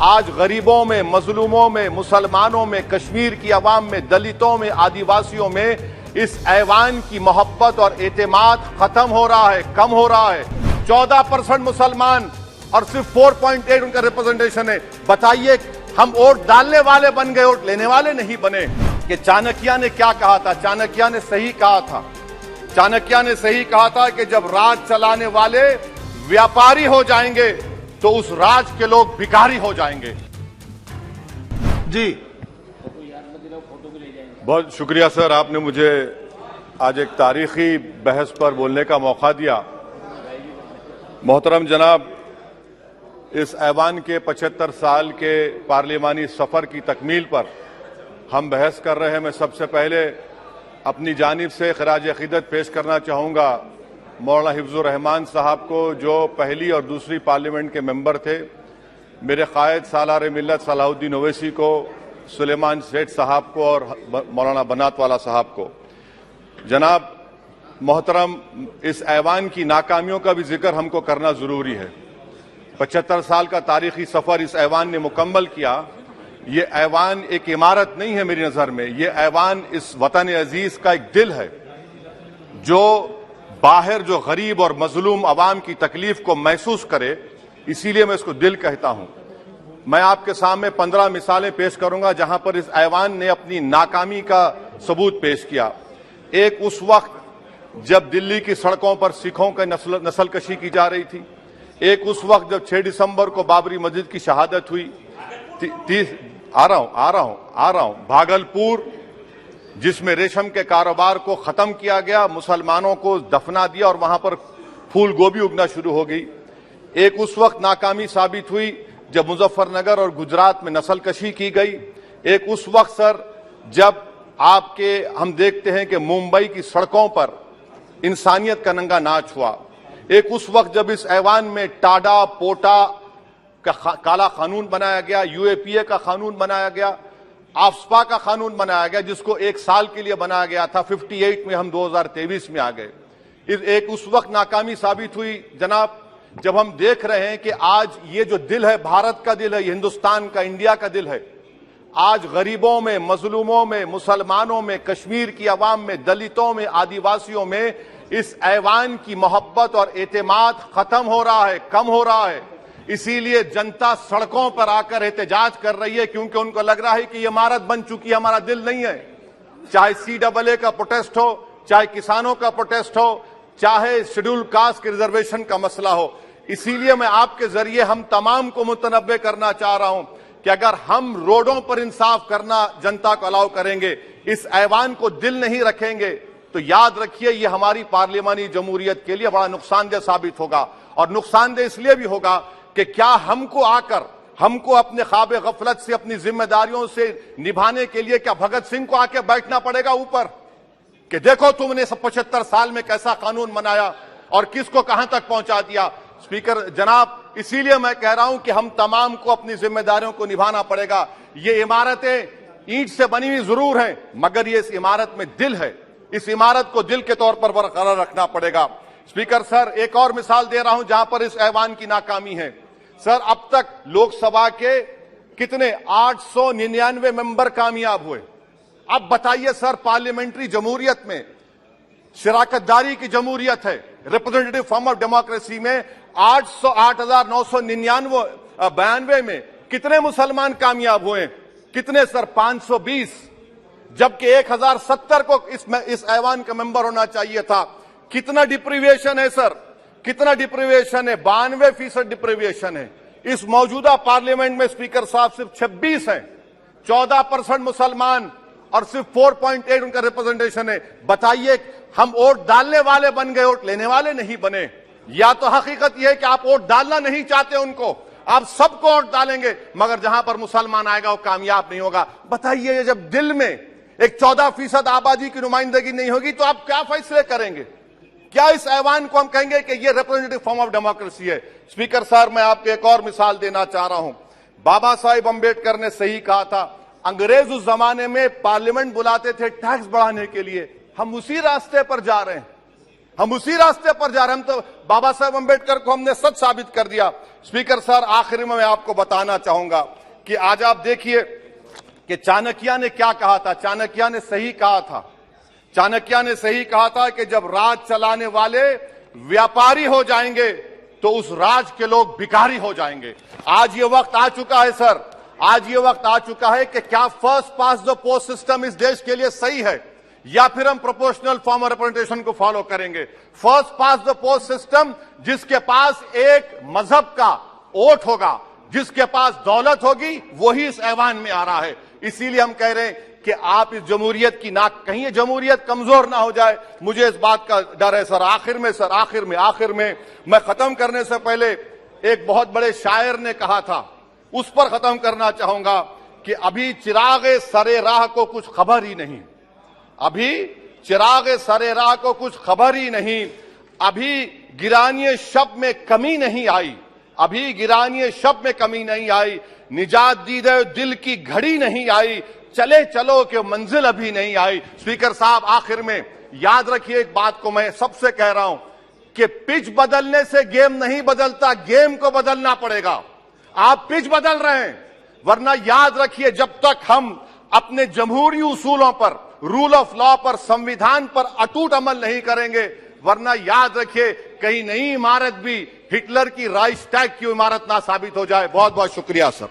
आज गरीबों में, मजलूमों में, मुसलमानों में, कश्मीर की आवाम में, दलितों में, आदिवासियों में इस ऐवान की मोहब्बत और एतमाद खत्म हो रहा है, कम हो रहा है। 14% मुसलमान और सिर्फ 4.8 उनका रिप्रेजेंटेशन है। बताइए, हम वोट डालने वाले बन गए, वोट लेने वाले नहीं बने। कि चाणक्य ने क्या कहा था? चाणक्य ने सही कहा था। चाणक्य ने सही कहा था कि जब राज चलाने वाले व्यापारी हो जाएंगे तो उस राज के लोग भिखारी हो जाएंगे। जी, बहुत शुक्रिया सर, आपने मुझे आज एक तारीखी बहस पर बोलने का मौका दिया। मोहतरम जनाब, इस ऐवान के 75 साल के पार्लिमानी सफर की तकमील पर हम बहस कर रहे हैं। मैं सबसे पहले अपनी जानिब से खराज अकीदत पेश करना चाहूँगा मौलाना हिफ्जुर रहमान साहब को, जो पहली और दूसरी पार्लियामेंट के मेंबर थे, मेरे कायद सालार मिल्लत सलाहुद्दीन ओवैसी को, सुलेमान सेठ साहब को और मौलाना बनात वाला साहब को। जनाब मोहतरम, इस ऐवान की नाकामियों का भी जिक्र हमको करना जरूरी है। 75 साल का तारीखी सफर इस ऐवान ने मुकम्मल किया। ये ऐवान एक इमारत नहीं है मेरी नजर में, ये ऐवान इस वतन अजीज का एक दिल है, जो बाहर जो गरीब और मजलूम अवाम की तकलीफ को महसूस करे, इसीलिए मैं इसको दिल कहता हूं। मैं आपके सामने 15 मिसालें पेश करूंगा जहां पर इस ऐवान ने अपनी नाकामी का सबूत पेश किया। एक उस वक्त जब दिल्ली की सड़कों पर सिखों की नस्लकशी की जा रही थी। एक उस वक्त जब 6 दिसंबर को बाबरी मस्जिद की शहादत हुई। आ रहा हूं भागलपुर, जिसमें रेशम के कारोबार को खत्म किया गया, मुसलमानों को दफना दिया और वहां पर फूल गोभी उगना शुरू हो गई। एक उस वक्त नाकामी साबित हुई जब मुजफ्फरनगर और गुजरात में नस्लकशी की गई। एक उस वक्त सर जब हम देखते हैं कि मुंबई की सड़कों पर इंसानियत का नंगा नाच हुआ। एक उस वक्त जब इस ऐवान में टाडा पोटा का काला कानून बनाया गया, यूएपीए का कानून बनाया गया, आफ्सपा का कानून बनाया गया, जिसको 1 साल के लिए बनाया गया था। 58 में हम 2023 में आ गए। एक उस वक्त नाकामी साबित हुई जनाब, जब हम देख रहे हैं कि आज ये जो दिल है, भारत का दिल है, हिंदुस्तान का, इंडिया का दिल है, आज गरीबों में, मजलूमों में, मुसलमानों में, कश्मीर की आवाम में, दलितों में, आदिवासियों में इस ऐवान की मोहब्बत और एतमाद खत्म हो रहा है, कम हो रहा है। इसीलिए जनता सड़कों पर आकर एहतजाज कर रही है, क्योंकि उनको लग रहा है कि ये इमारत बन चुकी है, हमारा दिल नहीं है। चाहे CAA का प्रोटेस्ट हो, चाहे किसानों का प्रोटेस्ट हो, चाहे शेड्यूल कास्ट के रिजर्वेशन का मसला हो। इसीलिए मैं आपके जरिए हम तमाम को मुतनब्बे करना चाह रहा हूं कि अगर हम रोडों पर इंसाफ करना जनता को अलाउ करेंगे, इस ऐवान को दिल नहीं रखेंगे, तो याद रखिए ये हमारी पार्लियामानी जमहूरियत के लिए बड़ा नुकसानदेह साबित होगा। और नुकसानदेह इसलिए भी होगा कि क्या हमको अपने ख्वाब गफलत से, अपनी जिम्मेदारियों से निभाने के लिए क्या भगत सिंह को आके बैठना पड़ेगा ऊपर कि देखो तुमने 75 साल में कैसा कानून बनाया और किसको कहां तक पहुंचा दिया। स्पीकर जनाब, इसीलिए मैं कह रहा हूं कि हम तमाम को अपनी जिम्मेदारियों को निभाना पड़ेगा। ये इमारतें ईंट से बनी हुई जरूर हैं, मगर ये इस इमारत में दिल है। इस इमारत को दिल के तौर पर बरकरार रखना पड़ेगा। स्पीकर सर, एक और मिसाल दे रहा हूं जहां पर इस ऐवान की नाकामी है। सर, अब तक लोकसभा के कितने 899 मेंबर कामयाब हुए। अब बताइए सर, पार्लियामेंट्री जमहूरियत में, शराकतदारी की जमहूरियत है, रिप्रेजेंटेटिव फॉर्म ऑफ डेमोक्रेसी में 8,992 में कितने मुसलमान कामयाब हुए? कितने सर? 520, जबकि 1070 को इस ऐवान का मेंबर होना चाहिए था। कितना डिप्रीविएशन है सर? कितना डिप्रीविएशन है? 92% डिप्रीविएशन है। इस मौजूदा पार्लियामेंट में स्पीकर साहब सिर्फ 26 हैं। 14% मुसलमान और सिर्फ 4.8 उनका रिप्रेजेंटेशन है। बताइए, हम वोट डालने वाले बन गए, वोट लेने वाले नहीं बने। या तो हकीकत यह है कि आप वोट डालना नहीं चाहते उनको, आप सबको वोट डालेंगे, मगर जहां पर मुसलमान आएगा वो कामयाब नहीं होगा। बताइए, जब दिल में एक 14% आबादी की नुमाइंदगी नहीं होगी तो आप क्या फैसले करेंगे? क्या इस ऐवान को हम कहेंगे कि ये रिप्रेजेंटेटिव फॉर्म ऑफ डेमोक्रेसी है? स्पीकर साहब, मैं आपको एक और मिसाल देना चाह रहा हूं। बाबा साहिब अंबेडकर ने सही कहा था, अंग्रेज उस जमाने में पार्लियामेंट बुलाते थे टैक्स बढ़ाने के लिए, हम उसी रास्ते पर जा रहे हैं। हम उसी रास्ते पर जा रहे हैं। हम तो बाबा साहब अंबेडकर को हमने सच साबित कर दिया। स्पीकर सर, आखिर में मैं आपको बताना चाहूंगा कि आज आप देखिए कि चाणक्य ने क्या कहा था। चाणक्य ने सही कहा था। चाणक्य ने सही कहा था कि जब राज चलाने वाले व्यापारी हो जाएंगे तो उस राज के लोग भिखारी हो जाएंगे। आज ये वक्त आ चुका है सर, आज ये वक्त आ चुका है कि क्या first pass the post system इस देश के लिए सही है या फिर हम प्रोपोर्शनल फॉर्म ऑफ रिप्रेजेंटेशन को फॉलो करेंगे। First pass the post system, जिसके पास एक मजहब का वोट होगा, जिसके पास दौलत होगी, वही इस ऐवान में आ रहा है। इसीलिए हम कह रहे हैं कि आप इस जमहूरियत की नाक, कहीं ये जमहूरियत कमजोर ना हो जाए, मुझे इस बात का डर है सर। आखिर में मैं खत्म करने से पहले एक बहुत बड़े शायर ने कहा था, उस पर खत्म करना चाहूंगा कि अभी चिराग सरे राह को कुछ खबर ही नहीं, अभी चिराग सरे राह को कुछ खबर ही नहीं, अभी गिरानिए शब में कमी नहीं आई, अभी गिरानिए शब में कमी नहीं आई, निजात दीदे दिल की घड़ी नहीं आई, चले चलो कि मंजिल अभी नहीं आई। स्पीकर साहब, आखिर में याद रखिए एक बात को मैं सबसे कह रहा हूं कि पिच बदलने से गेम नहीं बदलता, गेम को बदलना पड़ेगा। आप पिच बदल रहे हैं, वरना याद रखिए जब तक हम अपने जमहूरी उसूलों पर, रूल ऑफ लॉ पर, संविधान पर अटूट अमल नहीं करेंगे, वरना याद रखिए कहीं नई इमारत भी हिटलर की राइक्सटैग की इमारत ना साबित हो जाए। बहुत बहुत शुक्रिया सर।